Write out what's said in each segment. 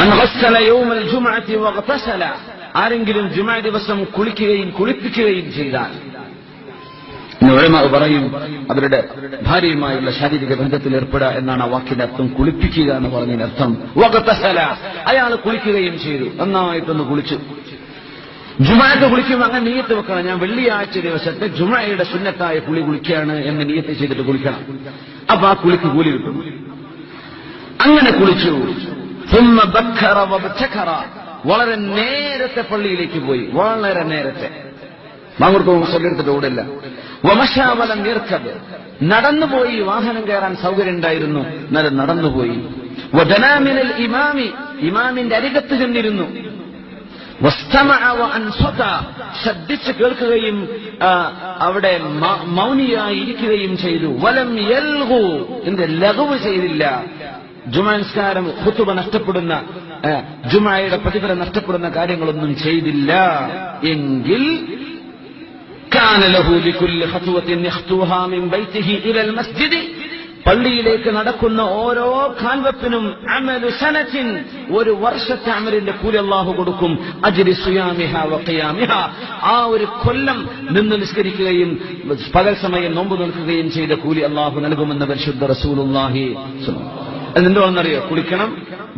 മൻ ഗസ്സല യൗമൽ ജുമുഅത്തി വഗ്തസല, ആരെങ്കിലും ജുമുഅ ദിവസം കുളിപ്പിക്കുകയും ചെയ്താൽ, ഉലമാ പറയും അവരുടെ ഭാര്യയുമായുള്ള ശാരീരിക ബന്ധത്തിൽ ഏർപ്പെടുക എന്നാണ് ആ വാക്കിന്റെ അർത്ഥം. കുളിപ്പിക്കുക എന്ന് പറഞ്ഞതിന്റെ അർത്ഥം വഗ്തസല, അയാൾ കുളിക്കുകയും ചെയ്തു, നന്നായിട്ടൊന്ന് കുളിച്ചു. ജുമുഅക്ക് കുളിക്കുമ്പോൾ അങ്ങനെ നിയ്യത്ത് വെക്കണം, ഞാൻ വെള്ളിയാഴ്ച ദിവസത്തെ ജുമുഅയുടെ സുന്നത്തായ കുളി കുളിക്കുകയാണ് എന്ന് നിയ്യത്ത് ചെയ്തിട്ട് കുളിക്കണം. അപ്പൊ ആ കുളിക്ക് കൂലി കിട്ടും. അങ്ങനെ കുളിച്ചു. ثم بكر وابتكر, വളരെ നേരത്തെ പള്ളിയിലേക്ക് പോയി, വളരെ നേരത്തെ. ബാങ്കുർക്ക് മുസല്ലെടുത്തിട്ട് ഓടില്ല. വമശാ വലം യർകബ്, നടന്നുപോയി, വാഹനം കയറാൻ സൗകര്യം ഉണ്ടായിരുന്നു, എന്നാലും നടന്നുപോയി. വദനാ മിനൽ ഇമാമി, ഇമാമിന്റെ അരികത്ത് ചെന്നിരുന്നു. വസ്തമഅ വഅൻസത, ശ്രദ്ധിച്ച് കേൾക്കുകയും അവിടെ മൗനിയായി ഇരിക്കുകയും ചെയ്തു. വലം യൽഗു, ലഗ്വ് ചെയ്തില്ല. ജുമുഅ ഖുതുബ നഷ്ടപ്പെടുന്ന, ജുമുഅയുടെ പ്രതിഫലം നഷ്ടപ്പെടുന്ന കാര്യങ്ങളൊന്നും ചെയ്തില്ല എങ്കിൽ കാന ലഹു ബികുല്ലി ഖത്വത്തിൻ യഖ്തുഹാ മിൻ ബൈതിഹി ഇലൽ മസ്ജിദ്, പള്ളിയിലേക്ക് നടക്കുന്ന ഓരോ കാൽവെപ്പിനും അമലു സനത്തിൻ, ഒരു വർഷത്തെ അമലിന്റെ കൂലി അല്ലാഹു കൊടുക്കും. അജ്രി സിയാമിഹാ വഖിയാമിഹാ, ആ ഒരു കൊല്ലം നിന്ന് നിസ്കരിക്കുകയും പകൽ സമയം നോമ്പ് നിൽക്കുകയും ചെയ്ത കൂലി അല്ലാഹു നൽകുമെന്ന് പരിശുദ്ധ റസൂലുള്ളാഹി സ്വല്ലല്ലാഹു അലൈഹി വസല്ലം. അതെന്തുവാണെന്നറിയോ? കുളിക്കണം,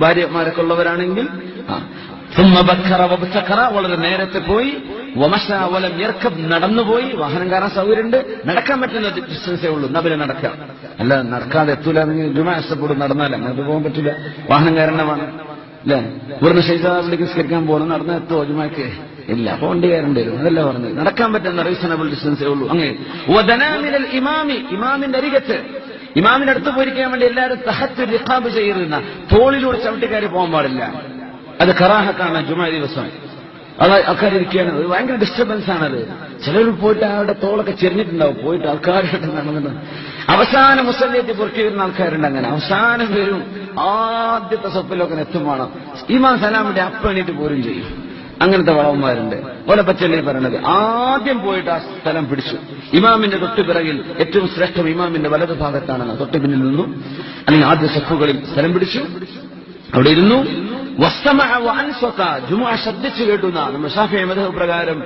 ഭാര്യമാരൊക്കെ ഉള്ളവരാണെങ്കിൽ. ثم بكر وابتكر, വളരെ നേരത്തെ പോയി. വമശാ വലം യർകബ്, നടന്നുപോയി, വാഹനം കയറാൻ സൗകര്യമുണ്ട്, നടക്കാൻ പറ്റുന്ന ഡിസ്റ്റൻസേ ഉള്ളൂ, നബിനെ നടക്കാം. അല്ല നടക്കാതെ എത്തൂല, ജുമുഅ ഇഷ്ടപ്പെടും, നടന്നാൽ അങ്ങോട്ട് പോകാൻ പറ്റില്ല, വാഹനം കയറേണ്ടതാണ് അല്ലേ. ഇവിടുന്ന് ഷെയ്ഖാബിലേക്ക് നിസ്കരിക്കാൻ പോകണം, നടന്ന എത്തുമോ ജുമുഅക്ക്? ഇല്ല, അപ്പൊ വണ്ടി കയറേണ്ടി വരും. അതല്ല പറഞ്ഞത്, നടക്കാൻ പറ്റുന്ന റീസണബിൾ ഡിസ്റ്റൻസേ ഉള്ളൂ. അങ്ങനെ വദനാ മിനൽ ഇമാമി, ഇമാമിന്റെ അരികത്ത്, ഇമാമിന്റെ അടുത്ത് പോയിരിക്കാൻ വേണ്ടി എല്ലാവരും തഹത്ത് റിഖാബ് ചെയ്യുന്ന തോളിലൂടെ ചവിട്ടിക്കയറി പോകാൻ പാടില്ല. അത് കറാഹത്താണ് ജുമുഅ ദിവസം. അത് ആൾക്കാരിരിക്കുകയാണ്, ഭയങ്കര ഡിസ്റ്റർബൻസ് ആണത്. ചിലർ പോയിട്ട് അവരുടെ തോളൊക്കെ ചെരിഞ്ഞിട്ടുണ്ടാവും, പോയിട്ട് ആൾക്കാരായിട്ട് നടന്നിട്ട് അവസാനം മുസല്ലിയത്തിൽ പുറത്തു വരുന്ന ആൾക്കാരുണ്ട്. അങ്ങനെ അവസാനം വരും, ആദ്യത്തെ സ്വപ്പിലൊക്കെ എത്തുമാണ്, ഇമാം സലാമിന്റെ അപ്പം എണീറ്റ് പോരും ചെയ്യും. അങ്ങനത്തെ വളവന്മാരുണ്ട്. ഓലെ പച്ചല്ലേ പറയണത്, ആദ്യം പോയിട്ട് ആ സ്ഥലം പിടിച്ചു. ഇമാമിന്റെ തൊട്ട് പിറകിൽ ഏറ്റവും ശ്രേഷ്ഠം ഇമാമിന്റെ വലതു ഭാഗത്താണെന്ന്, തൊട്ട് പിന്നിൽ നിന്നു, അല്ലെങ്കിൽ ആദ്യ സഫുകളിൽ സ്ഥലം പിടിച്ചു, അവിടെ ഇരുന്നു. വസ്തമഅ വഅൻസത, ജുമുഅ ശ്രദ്ധിച്ചു കേട്ടു. നമ്മുടെ ശാഫിഈ മദ്ഹബ് പ്രകാരം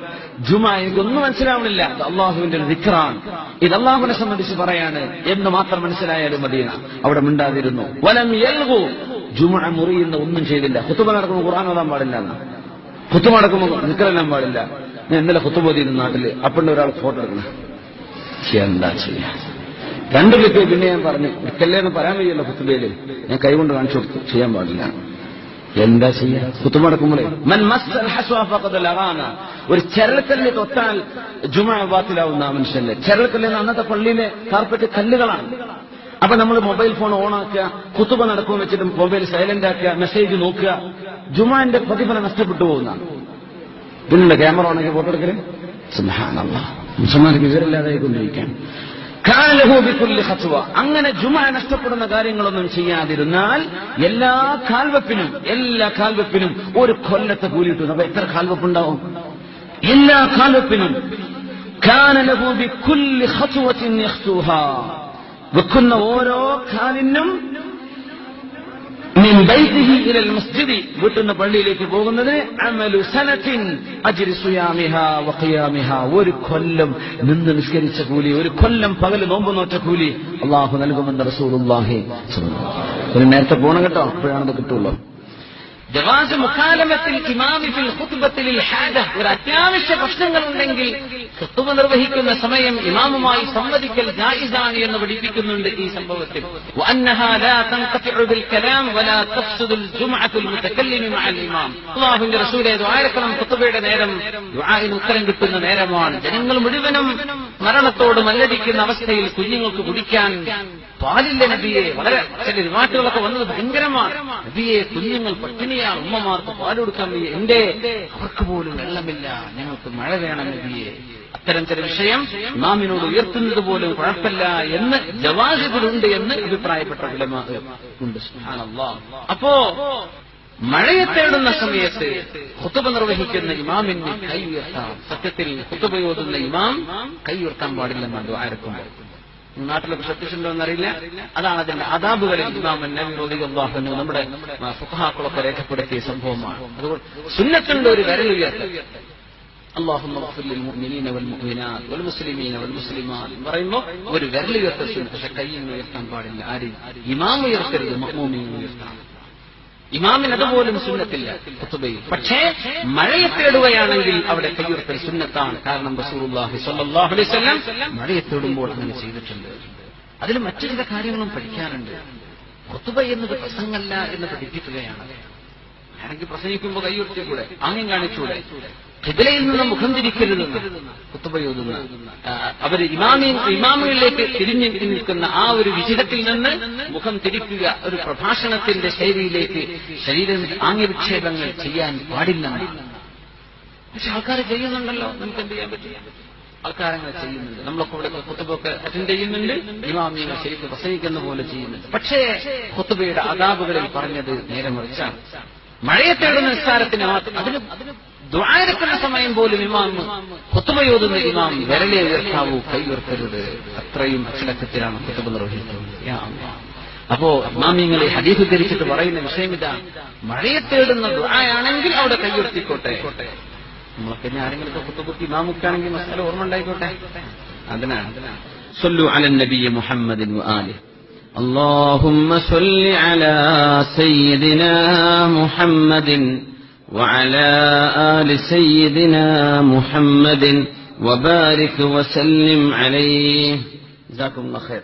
ജുമുഅ എനിക്കൊന്നും മനസ്സിലാവണില്ല, ഇത് അള്ളാഹുവിന്റെ ഒരു ദിക്റാണ്, ഇത് അള്ളാഹുവിനെ സംബന്ധിച്ച് പറയാണ് എന്ന് മാത്രം മനസ്സിലായാലും മദീന, അവിടെ മിണ്ടാതിരുന്നു. വലം യൽഗു, ജുമുഅ മുറിയുന്ന ഒന്നും ചെയ്തില്ല. ഖുതുബ നടക്കുമ്പോൾ ഖുർആൻ ഓതാൻ പാടില്ല, ഖുതുബ നടക്കുമ്പോൾ ദിക്റെല്ലാം പാടില്ല. ഞാൻ ഇന്നലെ ഖുതുബ ഓതിയിരുന്നു നാട്ടില്, അപ്പണ്ട് ഒരാൾ ഫോട്ടോ എടുക്കണം. എന്താ ചെയ്യാ, 2 ക്ലിപ്പ് പിന്നെ ഞാൻ പറഞ്ഞു, ഒരിക്കല്ലേന്ന് പറയാൻ വയ്യല്ലോ ഖുതുബയില്, ഞാൻ കൈകൊണ്ട് കാണിച്ചു കൊടുത്തു, ചെയ്യാൻ പാടില്ല. എന്താ ചെയ്യാ? ഖുതുബ നടക്കുമ്പോഴേ മൻ മസ്സൽ ഹസ്വ ഫഖദ് ലഗാന, ഒരു ചരൽക്കല്ല് തൊട്ടാൽ ജുമുഅ ബാത്തിലാവുന്ന മനുഷ്യന്റെ. ചരൽക്കല്ല് അന്നത്തെ പള്ളിയിലെ കാർപ്പറ്റ് കല്ലുകളാണ്. അപ്പൊ നമ്മൾ മൊബൈൽ ഫോൺ ഓണാക്കുക, ഖുതുബ നടക്കുമെന്ന് വെച്ചിട്ട് മൊബൈൽ സൈലന്റ് ആക്കുക, മെസ്സേജ് നോക്കുക, ജുമുഅന്റെ പ്രതിഫലം നഷ്ടപ്പെട്ടു പോകുന്നതാണ്. പിന്നീട് ക്യാമറ ഓണാക്കി ഫോട്ടോ എടുക്കല്, സുബ്ഹാനല്ലാഹ്, മുസ്ലിംമാർക്ക് വിവരമില്ലാതെ കൊണ്ടിരിക്കാൻ. അങ്ങനെ ജുമുഅ നഷ്ടപ്പെടുന്ന കാര്യങ്ങളൊന്നും ചെയ്യാതിരുന്നാൽ എല്ലാ കാൽവെപ്പിനും ഒരു കൊല്ലത്തെ കൂലി കിട്ടും. അപ്പൊ എത്ര കാൽവെപ്പുണ്ടാവും? എല്ലാ കാൽവെപ്പിനും. കാന ലഹു ബികുല്ലി ഖത്വത്തിൻ യഖ്തുഹാ, വെക്കുന്ന ഓരോ കാലിനും മിൻ ബൈതിഹി ഇലൽ മസ്ജിദി, വീട്ടിന്ന് പള്ളിയിലേക്ക് പോകുന്നത് അമലു സനത്തിൻ അജ്രി സിയാമിഹാ വഖിയാമിഹാ, ഒരു കൊല്ലം നിന്ന് നിസ്കരിച്ച കൂലി, ഒരു കൊല്ലം പകൽ നോമ്പ് നോറ്റ കൂലി അല്ലാഹു നൽകുമെന്ന് റസൂലുള്ളാഹി സ്വല്ലല്ലാഹു അലൈഹി വസല്ലം. നേരത്തെ പോണം കേട്ടോ, അപ്പോഴാണത് കിട്ടുള്ളൂ. ജവാസ് മുഖാലമത്തിൽ ഇമാമി ഫിൽ ഖുത്ബത്തിൽ ഹാദ, ഒരു അത്യാവശ്യ പ്രശ്നങ്ങളുണ്ടെങ്കിൽ ഖുത്ബ നിർവഹിക്കുന്ന സമയം ഇമാമുമായി സംവദിക്കൽ ജായിസാണ് എന്ന് പഠിപ്പിക്കുന്നുണ്ട് ഈ സംഭവത്തിൽ. വഅന്നഹാ ലാ തൻഖതിഉ ബിൽ കലാം വലാ തഫ്സുദുൽ ജുമുഅത്തുൽ മുതകല്ലിമി മഅൽ ഇമാം. അല്ലാഹുവിന്റെ റസൂലേ, ദുആയിരക്കണം ഖുത്ബയുടെ നേരം ദുആഇന് ഉത്തരം കിട്ടുന്ന നേരമാണ്. ജനങ്ങൾ മുഴുവനും മരണത്തോട് മല്ലടിക്കുന്ന അവസ്ഥയിൽ കുഞ്ഞുങ്ങൾക്ക് കുടിക്കാൻ പാലില്ല നബിയെ. വളരെ ചില റിവാറ്റുകളൊക്കെ വന്നത് ഭയങ്കരമാണ്. നബിയെ, കുഞ്ഞുങ്ങൾ പട്ടിണിയാണ്, ഉമ്മമാർക്ക് പാൽ കൊടുക്കാൻ വയ്യ, അവർക്ക് പോലും വെള്ളമില്ല, ഞങ്ങൾക്ക് മഴ വേണം നബിയെ. അത്തരം ചില വിഷയം ഇമാമിനോട് ഉയർത്തുന്നത് പോലും കുഴപ്പമില്ല എന്ന് ജവാസിബിലുണ്ട് എന്ന് അഭിപ്രായപ്പെട്ട ഉലമാ ഉണ്ട്. സുബ്ഹാനല്ലാഹ്. അപ്പോ മഴയെ തേടുന്ന സമയത്ത് ഖുതുബ നിർവഹിക്കുന്ന ഇമാമിന് കൈ ഉയർത്താം. സത്യത്തിൽ ഖുതുബ ഓതുന്ന ഇമാം കൈ ഉയർത്താൻ പാടില്ലെന്നാണ് ദുആ ഇറക്കുമ്പോൾ. നാട്ടിലൊക്കെ ശ്രദ്ധിച്ചിട്ടുണ്ടോ എന്നറിയില്ല. അതാണ് അതിന്റെ അദാബുകളിൽ ഇമാം നബവി റളിയല്ലാഹു അൻഹു നമ്മുടെ ഫുഖഹാക്കളൊക്കെ രേഖപ്പെടുത്തിയ സംഭവമാണ്. അതുകൊണ്ട് സുന്നത്തിന്റെ ഒരു വിരലുയർത്തൽ, അല്ലാഹുമ്മ ഗ്ഫിർ ലിൽ മുഅ്മിനീന വൽ മുഅ്മിനാത്ത് വൽ മുസ്ലിമീന വൽ മുസ്ലിമാത്ത് പറയുമ്പോൾ ഒരു വിരലുയർത്തൽ സുന്നത്ത്. പക്ഷെ കൈയിൽ ഉയർത്താൻ പാടില്ല. ആരും ഇമാം ഉയർത്തരുത്, മഅ്മൂമീൻ ഉയർത്തണം. ഇമാമിന് അതുപോലും സുന്നത്തില്ല ഖുതുബയിൽ. പക്ഷേ മഴയെ തേടുകയാണെങ്കിൽ അവിടെ കയ്യുയർത്തൽ സുന്നത്താണ്. കാരണം റസൂലുള്ളാഹി സ്വല്ലല്ലാഹു അലൈഹി വസല്ലം മഴയെ തേടുമ്പോൾ അങ്ങനെ ചെയ്തിട്ടുണ്ട്. അതിൽ മറ്റു ചില കാര്യങ്ങളും പഠിക്കാനുണ്ട്. ഖുതുബ എന്നത് പ്രസംഗമല്ല എന്ന് പഠിപ്പിക്കുകയാണ്. ആരെങ്കിലും പ്രസംഗിക്കുമ്പോൾ കയ്യുയർത്തിക്കൂടെ, ആംഗ്യം കാണിച്ചൂടെ? ഖിബ്ലയിൽ നിന്ന് മുഖം തിരിക്കരുതെന്ന് ഖുതുബയോതുന്ന അവര് ഇമാമിലേക്ക് തിരിഞ്ഞു നിൽക്കുന്ന ആ ഒരു വിചിരത്തിൽ നിന്ന് മുഖം തിരിക്കുക, ഒരു പ്രഭാഷണത്തിന്റെ ശൈലിയിലേക്ക് ശരീരം ആംഗ്യവിക്ഷേപങ്ങൾ ചെയ്യാൻ പാടില്ലെന്നാണ്. പക്ഷെ ആൾക്കാർ ചെയ്യുന്നുണ്ടല്ലോ, നമുക്ക് എന്ത് ചെയ്യാൻ പറ്റും? ആൾക്കാരങ്ങനെ ചെയ്യുന്നുണ്ട്. നമ്മളൊക്കെ ഇവിടെ ഖുതുബയൊക്കെ അറ്റൻഡ് ചെയ്യുന്നുണ്ട്, ഇമാമിയങ്ങൾ ശരിക്കും പ്രസംഗിക്കുന്ന പോലെ ചെയ്യുന്നുണ്ട്. പക്ഷേ ഖുതുബയുടെ അദാബുകളിൽ പറഞ്ഞത് നേരെ മറിച്ചാണ്. മഴയെ തേടുന്ന നിസ്കാരത്തിന് മാത്രം, അതിന് ദുആഇരക്കുന്ന സമയം പോലും ഇമാം ഖുതുബയോതുന്ന ഇമാം വിരലേ ഉയർത്താവൂ, കൈ ഉയർത്തരുത്. അത്രയും അച്ചടക്കത്തിലാണ് ഖുതുബ നിർവഹിക്കുന്നത്. യാ അല്ലാഹ്. അപ്പോ ഇമാമിങ്ങളെ ഹദീസ് ഉദ്ധരിച്ചിട്ട് പറയുന്ന വിഷയം ഇതാ, മഴയെ തേടുന്ന ദുആയാണെങ്കിൽ അവിടെ കൈ ഉയർത്തിക്കോട്ടെ. നമ്മളൊക്കെ ആരെങ്കിലും ഖുതുബക്ക് ഇമാമുക്കാണെങ്കിൽ മസാല ഓർമ്മ ഉണ്ടായിക്കോട്ടെ. അതിനാണ് സ്വല്ലു അലൻ നബിയ്യ മുഹമ്മദിൻ വആലിഹി. اللهم صل على سيدنا محمد وعلى آل سيدنا محمد وبارك وسلم عليه. جزاكم الله خير.